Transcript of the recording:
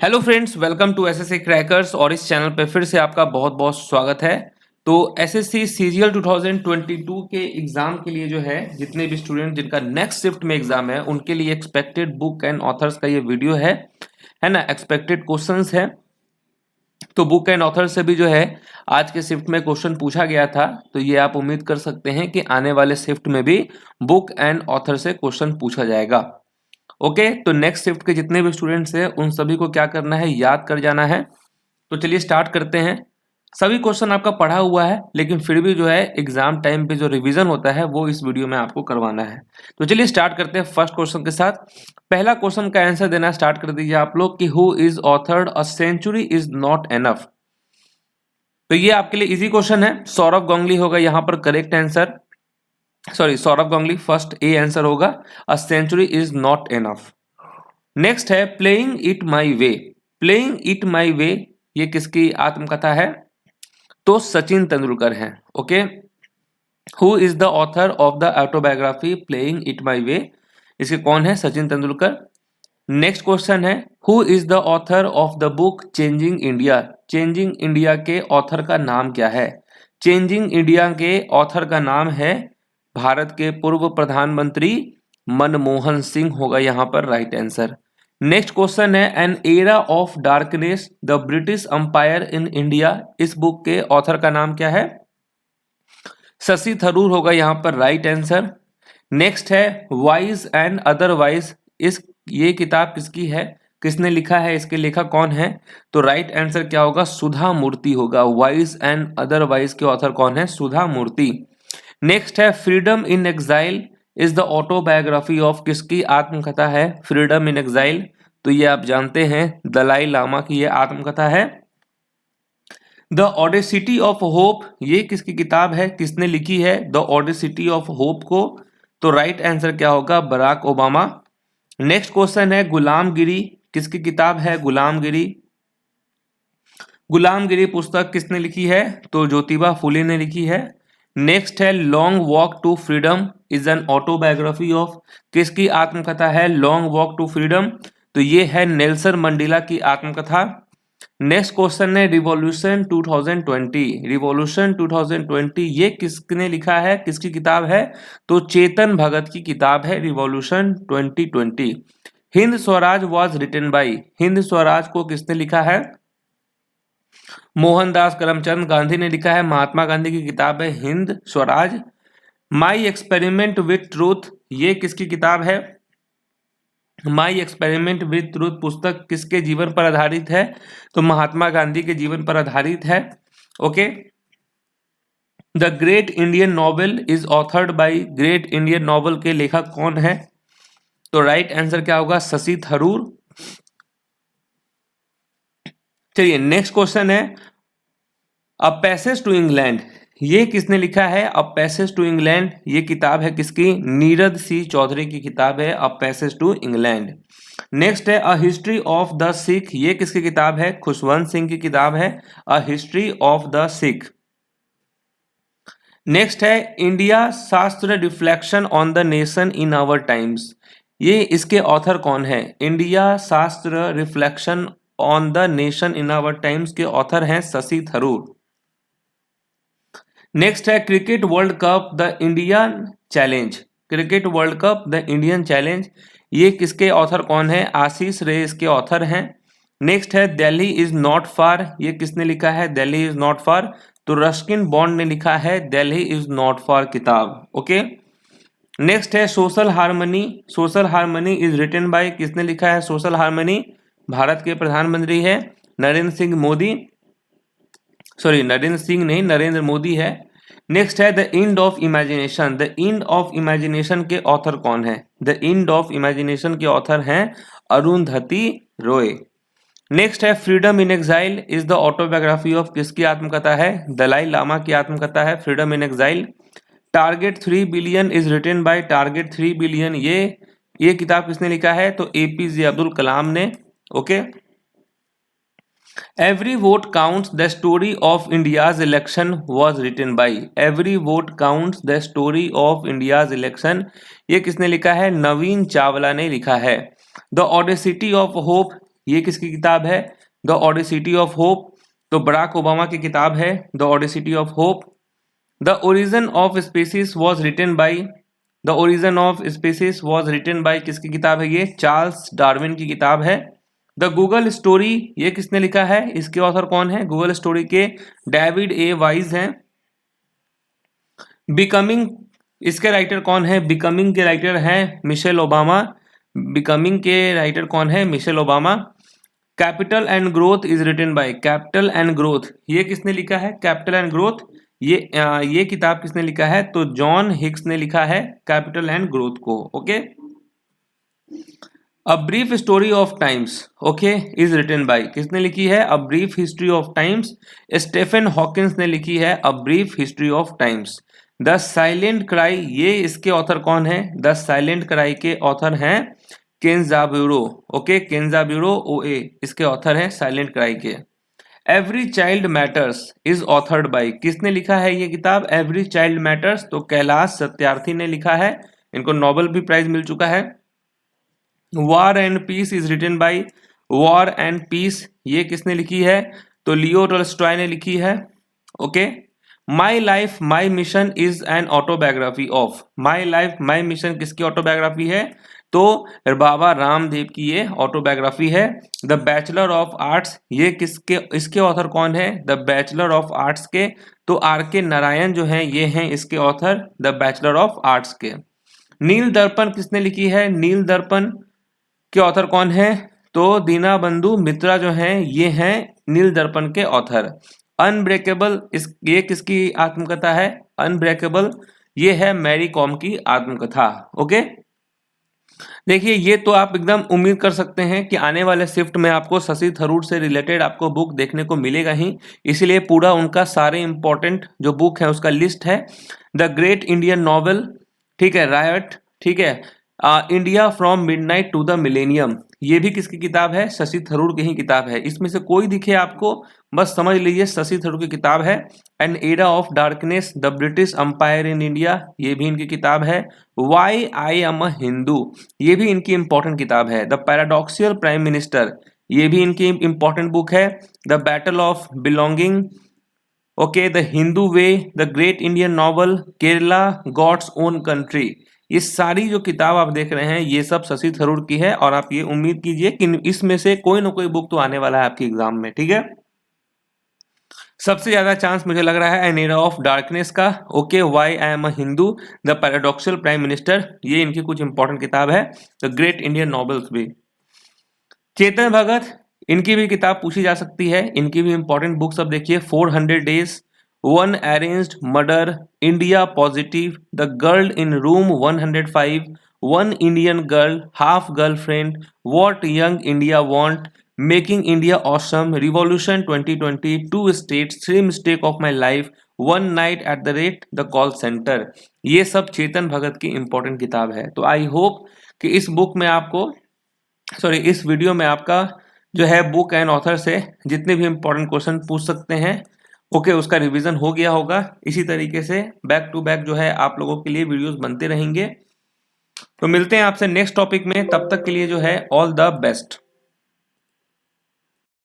Hello friends, welcome to SSC crackers. और इस channel पे फिर से आपका बहुत बहुत स्वागत है। तो एसएससी सीजीएल 2022 के एग्जाम के लिए जो है, जितने भी स्टूडेंट जिनका नेक्स्ट शिफ्ट में एग्जाम है उनके लिए एक्सपेक्टेड बुक एंड ऑथर्स का ये वीडियो है ना। एक्सपेक्टेड क्वेश्चंस है। तो बुक एंड ऑथर से भी जो है आज के शिफ्ट में क्वेश्चन पूछा गया था, तो ये आप उम्मीद कर सकते हैं कि आने वाले शिफ्ट में भी बुक एंड ऑथर से क्वेश्चन पूछा जाएगा। ओके, तो नेक्स्ट शिफ्ट के जितने भी स्टूडेंट्स हैं उन सभी को क्या करना है, याद कर जाना है। तो चलिए स्टार्ट करते हैं। सभी क्वेश्चन आपका पढ़ा हुआ है, लेकिन फिर भी जो है एग्जाम टाइम पे जो रिवीजन होता है वो इस वीडियो में आपको करवाना है। तो चलिए स्टार्ट करते हैं फर्स्ट क्वेश्चन के साथ। पहला क्वेश्चन का आंसर देना स्टार्ट कर दीजिए आप लोग कि who is authored a century is not enough. तो ये आपके लिए इजी क्वेश्चन है। सौरभ गांगुली होगा यहाँ पर correct answer. Sorry, Sourav Ganguly first a answer होगा। A century is not enough. Next है playing it my way. Playing it my way ये किसकी आत्मकथा है? तो सचिन तेंदुलकर हैं। Okay, who is the author of the autobiography playing it my way? इसके कौन है? सचिन तेंदुलकर। नेक्स्ट क्वेश्चन है who is the author of the book changing India? Changing India के ऑथर का नाम क्या है? चेंजिंग इंडिया के ऑथर का नाम है भारत के पूर्व प्रधानमंत्री मनमोहन सिंह होगा यहाँ पर राइट आंसर। नेक्स्ट क्वेश्चन है an era of darkness the British empire in India. इस बुक के ऑथर का नाम क्या है? शशि थरूर होगा यहाँ पर राइट आंसर। नेक्स्ट है वाइज एंड अदरवाइज। ये किताब किसकी है? किसने लिखा है? इसके लेखक कौन है? तो राइट आंसर क्या होगा? सुधा मूर्ति होगा। वाइज एंड अदरवाइज के ऑथर कौन है? सुधा मूर्ति। नेक्स्ट है freedom in exile is the autobiography of. किसकी आत्मकथा है फ्रीडम इन एग्जाइल? तो ये आप जानते हैं दलाई लामा की ये आत्मकथा है। द ऑडेसिटी ऑफ होप ये किसकी किताब है? किसने लिखी है द ऑडेसिटी ऑफ होप को? तो राइट आंसर क्या होगा? Barack Obama. नेक्स्ट क्वेश्चन है गुलामगिरी किसकी किताब है? गुलामगिरी। गुलामगिरी पुस्तक किसने लिखी है? तो ज्योतिबा फुले ने लिखी है। नेक्स्ट है long walk to freedom is an autobiography of. किसकी आत्मकथा है लॉन्ग वॉक टू फ्रीडम? तो ये है नेल्सन मंडेला की आत्मकथा। नेक्स्ट क्वेश्चन है रिवॉल्यूशन 2020। रिवॉल्यूशन 2020 ये किसने लिखा है? किसकी किताब है? तो चेतन भगत की किताब है revolution 2020। Hind Swaraj was written by. Hind Swaraj को किसने लिखा है? मोहनदास करमचंद गांधी ने लिखा है। महात्मा गांधी की किताब है Hind Swaraj. My experiment with truth ये किसकी किताब है? माई एक्सपेरिमेंट विथ ट्रूथ पुस्तक किसके जीवन पर आधारित है? तो महात्मा गांधी के जीवन पर आधारित है। Okay, the great Indian novel is authored by. Great Indian novel के लेखक कौन है? तो राइट आंसर क्या होगा? शशि थरूर। चलिए नेक्स्ट क्वेश्चन है अ पैसेज टू इंग्लैंड ये किसने लिखा है? अ पैसेज टू इंग्लैंड ये किताब है किसकी? नीरद सी चौधरी की किताब है a passage to England. Next है a history of the Sikh ये किसकी किताब है? खुशवंत सिंह की किताब है a history of the Sikh. Next है India Shastra reflection on the nation in our times ये इसके ऑथर कौन है? India Shastra reflection on the nation in our times के ऑथर हैं शशि थरूर। नेक्स्ट है cricket world cup the Indian challenge. Cricket world cup the Indian challenge ये किसके author कौन है? आशीष रे इसके ऑथर हैं। नेक्स्ट है दिल्ली इज नॉट फार ये किसने लिखा है? दिल्ली इज नॉट फार तो रस्किन बॉन्ड ने लिखा है दिल्ली इज नॉट फार किताब। ओके, नेक्स्ट है social harmony. Social harmony is written by किसने लिखा है? सोशल हार्मनी भारत के प्रधानमंत्री है नरेंद्र सिंह मोदी। सॉरी, नरेंद्र सिंह नहीं, नरेंद्र मोदी है। नेक्स्ट है the end of imagination. The end of imagination के ऑथर कौन है? द एंड ऑफ इमेजिनेशन के ऑथर हैं अरुंधति रॉय। नेक्स्ट है freedom in exile is the autobiography of किसकी आत्मकथा है? दलाई लामा की आत्मकथा है freedom in exile. Target 3 billion is written by. Target 3 billion ये किताब किसने लिखा है? तो एपीजे अब्दुल कलाम ने। Okay, Every vote counts the story of India's election was written by। Every vote counts the story of India's election ये किसने लिखा है? नवीन चावला ने लिखा है। The Audacity of Hope ये किसकी किताब है? The audacity of hope. तो बराक ओबामा की किताब है the audacity of hope. The origin of species was written by, the origin of species was written by किसकी किताब है? ये चार्ल्स डार्विन की किताब है। द गूगल स्टोरी, ये किसने लिखा है? इसके ऑथर कौन है? गूगल स्टोरी के डेविड ए वाइज हैं। बिकमिंग, इसके राइटर कौन है? बिकमिंग के राइटर हैं मिशेल ओबामा। बिकमिंग के राइटर कौन है? Michelle Obama. Capital and growth is written by, capital and growth ये किसने लिखा है? कैपिटल एंड ग्रोथ ये किताब किसने लिखा है? तो जॉन हिक्स ने लिखा है कैपिटल एंड ग्रोथ को। Okay. A brief story of times, okay, is written by, किसने लिखी है? A brief history of times, Stephen Hawkins ने लिखी है a brief history of times. The silent cry, ये इसके ऑथर कौन है? द साइलेंट क्राई के ऑथर हैं केंजाबुरो। ओके, केंजाबुरो ओए इसके ऑथर हैं साइलेंट क्राई के। Every child matters is authored by, किसने लिखा है ये किताब? एवरी चाइल्ड मैटर्स, तो कैलाश सत्यार्थी ने लिखा है। इनको नोबेल भी प्राइज मिल चुका है। War and peace is written by, war and peace ये किसने लिखी है? तो लियो टॉल्स्टॉय ने लिखी है। Okay. My life my mission is an autobiography of, my life my mission किसकी ऑटोबायोग्राफी है? तो बाबा रामदेव की ये ऑटोबायोग्राफी है। द बैचलर ऑफ आर्ट्स, ये किसके, इसके ऑथर कौन है? द बैचलर ऑफ आर्ट्स के तो आर के नारायण जो हैं ये हैं इसके author the bachelor of arts के। नील दर्पण किसने लिखी है? नील दर्पण के ऑथर कौन है? तो दीनाबंधु मित्रा जो हैं ये हैं नील दर्पण के ऑथर। अनब्रेकेबल, ये किसकी आत्मकथा है? अनब्रेकेबल ये है मैरी कॉम की आत्मकथा। ओके। देखिए ये तो आप एकदम उम्मीद कर सकते हैं कि आने वाले शिफ्ट में आपको शशि थरूर से रिलेटेड आपको बुक देखने को मिलेगा ही, इसीलिए पूरा उनका सारे इंपॉर्टेंट जो बुक है उसका लिस्ट है। द ग्रेट इंडियन नॉवेल, ठीक है, रायट, ठीक है, India from midnight to the millennium, ये भी किसकी किताब है? शशि थरूर की ही किताब है। इसमें से कोई दिखे आपको बस समझ लीजिए शशि थरूर की किताब है। An era of darkness, the British empire in India, ये भी इनकी किताब है। Why I am a Hindu, ये भी इनकी इंपॉर्टेंट किताब है। द पैराडॉक्सियल प्राइम मिनिस्टर, ये भी इनकी इंपॉर्टेंट बुक है। The battle of belonging, okay, the Hindu way, the great Indian novel, Kerala, God's own country, ये सारी जो किताब आप देख रहे हैं ये सब शशि थरूर की है। और आप ये उम्मीद कीजिए कि इसमें से कोई ना कोई बुक तो आने वाला है आपके एग्जाम में, ठीक है। सबसे ज्यादा चांस मुझे लग रहा है एन एरा ऑफ डार्कनेस का। Okay, why I am a Hindu, the paradoxical prime minister, ये इनकी कुछ इंपॉर्टेंट किताब है। द ग्रेट इंडियन नॉवेल्स भी। चेतन भगत, इनकी भी किताब पूछी जा सकती है, इनकी भी इंपॉर्टेंट बुक्स अब देखिए। 400 days, one arranged murder, India positive, the girl in room 105, one Indian girl, half girlfriend, what young India want, making India awesome, revolution 2020, two states, three mistake of my life, one night at the rate the call centre, ये सब चेतन भगत की important किताब है। तो I hope कि इस book में आपको, सॉरी, इस वीडियो में आपका जो है बुक एंड ऑथर से जितने भी इंपॉर्टेंट क्वेश्चन पूछ सकते हैं, ओके, उसका रिवीजन हो गया होगा। इसी तरीके से बैक टू बैक जो है आप लोगों के लिए वीडियोस बनते रहेंगे। तो मिलते हैं आपसे नेक्स्ट टॉपिक में, तब तक के लिए जो है ऑल द बेस्ट।